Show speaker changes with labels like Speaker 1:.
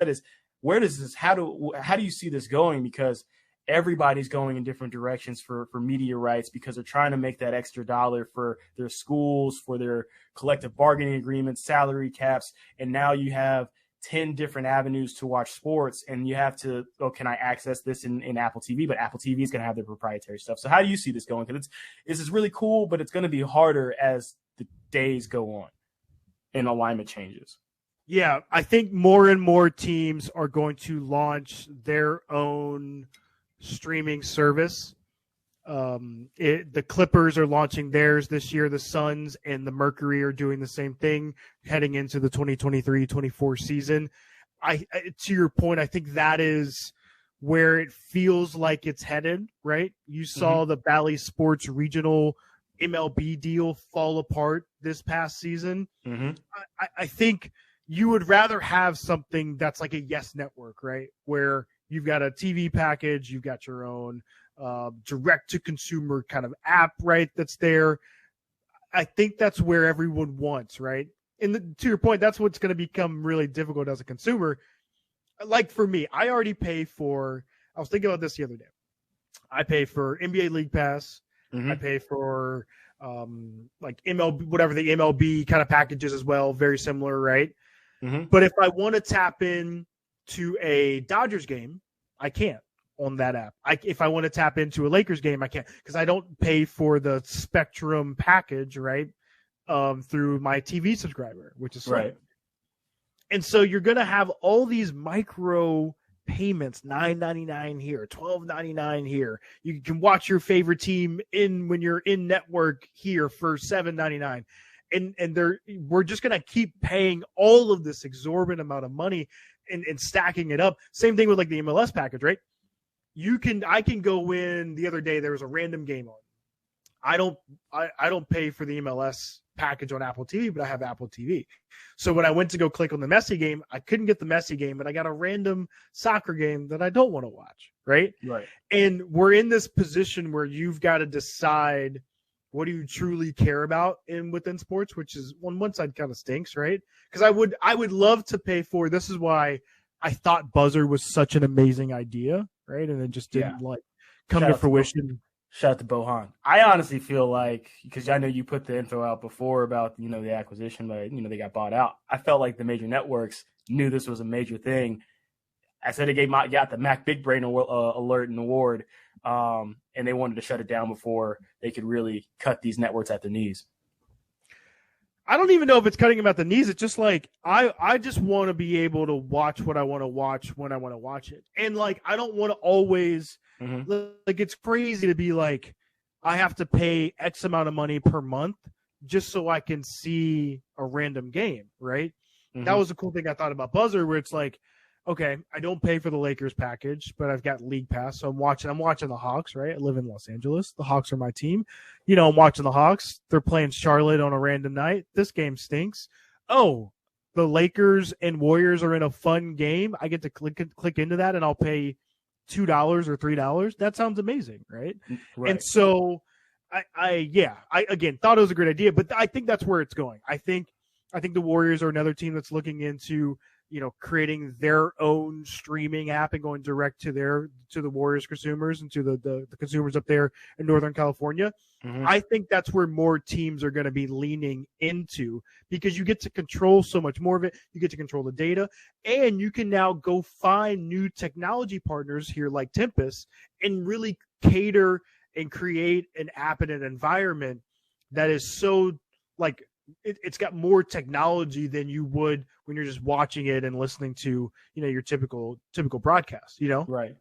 Speaker 1: is, where does this, how do you see this going? Because everybody's going in different directions for media rights, because they're trying to make that extra dollar for their schools, for their collective bargaining agreements, salary caps. And now you have 10 different avenues to watch sports, and you have to, can I access this in Apple TV? But Apple TV is going to have their proprietary stuff. So how do you see this going? Because this is really cool, but it's going to be harder as the days go on and alignment changes.
Speaker 2: Yeah, I think more and more teams are going to launch their own streaming service. The Clippers are launching theirs this year. The Suns and the Mercury are doing the same thing heading into the 2023-24 season. To your point, I think that is where it feels like it's headed, right? You saw the Bally Sports regional MLB deal fall apart this past season. I think you would rather have something that's like a Yes Network, right? Where you've got a TV package, you've got your own direct-to-consumer kind of app, right, that's there. I think that's where everyone wants, right? And to your point, that's what's going to become really difficult as a consumer. Like for me, I already pay for – I was thinking about this the other day. I pay for NBA League Pass. I pay for like MLB, whatever the MLB kind of packages as well, very similar, right? But if I want to tap in to a Dodgers game, I can't on that app. If I want to tap into a Lakers game, I can't, because I don't pay for the Spectrum package, right? Through my TV subscriber, which is right. And so you're going to have all these micro payments, $9.99 here, $12.99 here. You can watch your favorite team when you're in network here for $7.99. And we're just going to keep paying all of this exorbitant amount of money and stacking it up. Same thing with like the MLS package, right? I can go in. The other day there was a random game on. I don't pay for the MLS package on Apple TV, but I have Apple TV. So when I went to go click on the Messi game, I couldn't get the Messi game, but I got a random soccer game that I don't want to watch, right?
Speaker 1: Right. And
Speaker 2: we're in this position where you've got to decide, what do you truly care about within sports, which is on one side kind of stinks, right? Because I would love to pay for. This is why I thought Buzzer was such an amazing idea, right? And it just didn't come to fruition.
Speaker 1: Shout out to Bohan. I honestly feel like, because I know you put the info out before about the acquisition, but they got bought out. I felt like the major networks knew this was a major thing. I said they got the Mac Big Brain alert and award. And they wanted to shut it down before they could really cut these networks at the knees.
Speaker 2: I don't even know if it's cutting them at the knees. It's just like, I just want to be able to watch what I want to watch when I want to watch it. And like, I don't want to always, like, it's crazy to be like, I have to pay X amount of money per month just so I can see a random game, right? That was a cool thing I thought about Buzzer, where it's like, okay, I don't pay for the Lakers package, but I've got League Pass, so I'm watching the Hawks, right? I live in Los Angeles. The Hawks are my team. I'm watching the Hawks. They're playing Charlotte on a random night. This game stinks. Oh, the Lakers and Warriors are in a fun game. I get to click into that, and I'll pay $2 or $3. That sounds amazing, right? And so I again thought it was a great idea, but I think that's where it's going. I think the Warriors are another team that's looking into creating their own streaming app and going direct to the Warriors consumers and to the consumers up there in Northern California. I think that's where more teams are going to be leaning into, because you get to control so much more of it. You get to control the data, and you can now go find new technology partners here like Tempest and really cater and create an app and an environment that is so like, it's got more technology than you would when you're just watching it and listening to, your typical broadcast,
Speaker 1: Right.